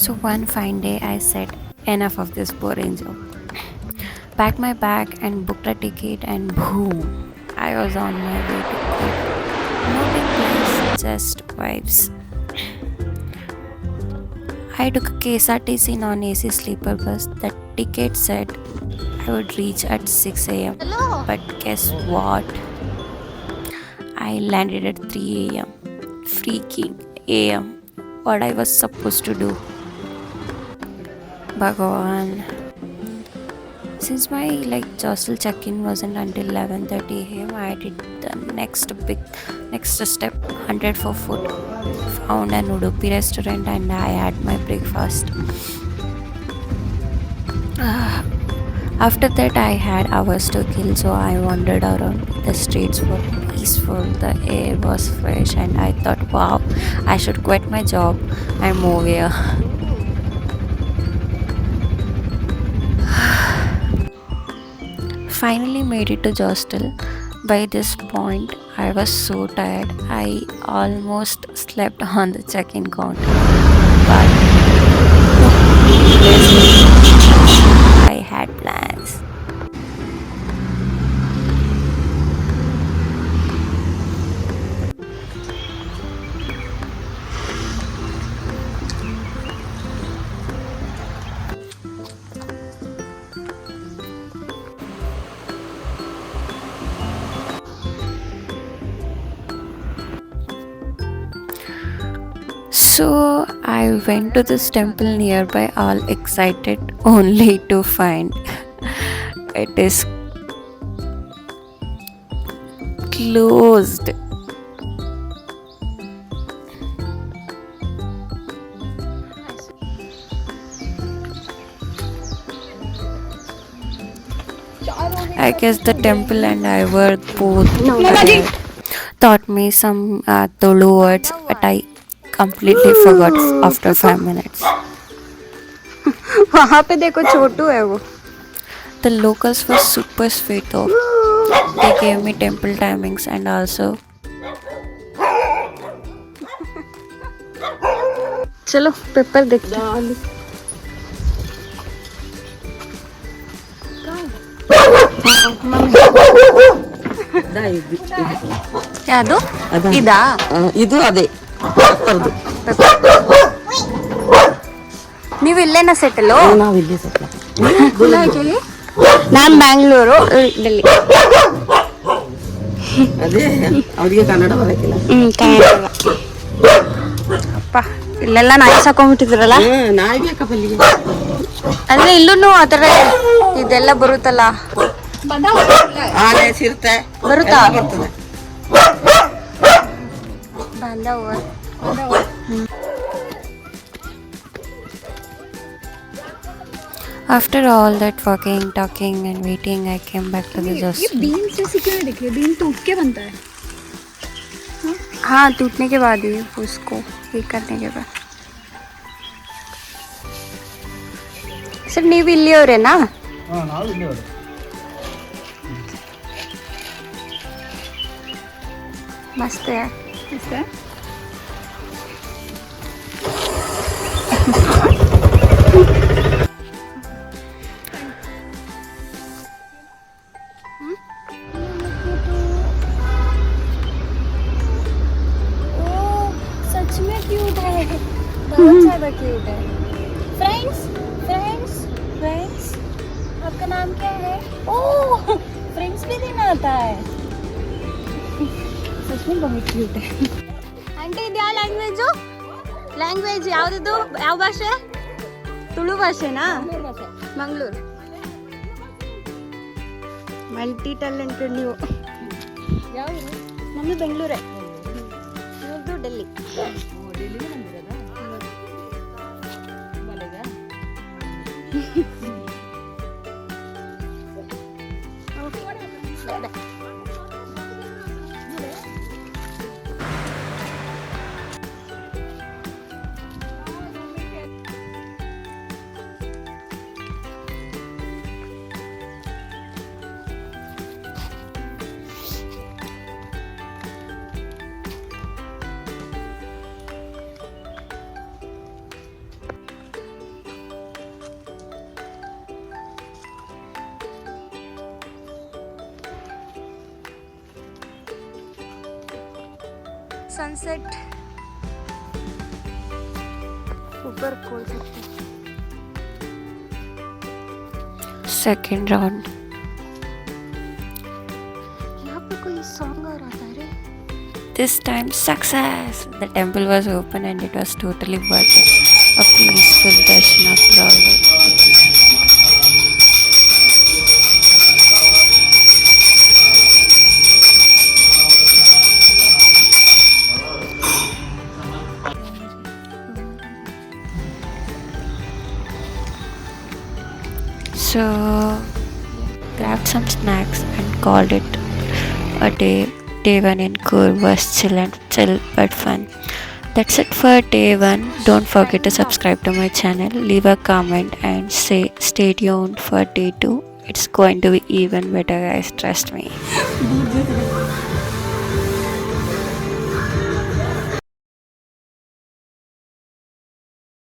So one fine day I said, enough of this boring job. Packed my bag and booked a ticket, and boom, I was on my way to Coorg. No big plans, just vibes. I took a KSRTC non-AC sleeper bus. The ticket said I would reach at 6 a.m. Hello. But guess what? I landed at 3 a.m. Freaking a.m. What I was supposed to do? Bhagavan. Since my Zostel check-in wasn't until 11:30 a.m., I did the next step, hunted for food. Found an Udupi restaurant and I had my breakfast. After that, I had hours to kill, so I wandered around. The streets were peaceful, the air was fresh, and I thought, wow, I should quit my job and move here. Finally made it to Jostel. By this point, I was so tired, I almost slept on the check-in counter. But I had plans. So I went to this temple nearby, all excited, only to find it is closed. I guess the temple and I were both dead. Taught me some Tulu words, but I completely forgot after 5 minutes. वहां पे देखो छोटू है वो. The locals were super sweet though. They gave me temple timings and also चलो paper देखते हैं. ಯಾವುದು ಇದಾ ಇದು ಅದೇ ನೀವು ಇಲ್ಲೇನ ಸೆಟಲು? ನಾವು ಇಲ್ಲಿ ಸತ್ಲ ನಾನು ಬ್ಯಾಂಗ್ಳೂರು, ಡೆಲ್ಲಿ. ಅದೇ ಅವ್ರಿಗೆ ಕನ್ನಡ ಬರಕಿಲ್ಲ. ಕನ್ನಡ ಅಪ್ಪ ಇಲ್ಲೆಲ್ಲ ನಾಯಿ ಸಾಕೊಂಡ್ಬಿಟ್ಟಿದ್ರಲ್ಲ. ನಾಯಿ ಬೇಕಪ್ಪ ಇಲ್ಲಿಗೆ. ಅಂದ್ರೆ ಇಲ್ಲೂ ಆ ಥರ ಇದೆಲ್ಲ ಬರುತ್ತಲ್ಲ, ಆನೆ ಸಿರ್ತೆ ಬರುತ್ತಾ? ಬರ್ತದೆ. ಬಾಂಧವ. after all that walking, talking and waiting, I came back to the ये hostel. बीन जैसे क्यों है? देखिए बीन टूट के बनता है. हाँ, टूटने के बाद ही उसको ठीक करने के बाद. ಸರ್ ನೀವು ಇಲ್ಲಿಯವರೇನಾ? मस्त है. इसका सच में क्यूट है, बहुत ज़्यादा क्यूट है. फ्रेंड्स फ्रेंड्स फ्रेंड्स, आपका नाम क्या है? ओह, फ्रेंड्स भी दिन आता है. सच में बहुत क्यूट है. ಆಂಟಿ ಇದು ಯಾವ ಲ್ಯಾಂಗ್ವೇಜು? ಲ್ಯಾಂಗ್ವೇಜ್ ಯಾವುದಿದು? ಯಾವ ಭಾಷೆ? ತುಳು ಭಾಷೆನಾ? ಮಂಗಳೂರು. ಮಲ್ಟಿ ಟ್ಯಾಲೆಂಟೆಡ್ ನೀವು. ನಮ್ಮದು ಬೆಂಗಳೂರೇ, ಇವ್ರದ್ದು ಡೆಲ್ಲಿ. सनसेट ऊपर खोल सकते हैं. Second round. यहाँ पे कोई सॉन्ग आ रहा था रे. This time, success! The temple was open and it was totally worth it. A peaceful darshan after all that. So, grabbed some snacks and called it a day. Day 1 in Coorg was chill but fun. That's it for day 1. Don't forget to subscribe to my channel, leave a comment and stay tuned for day 2. It's going to be even better, guys, trust me.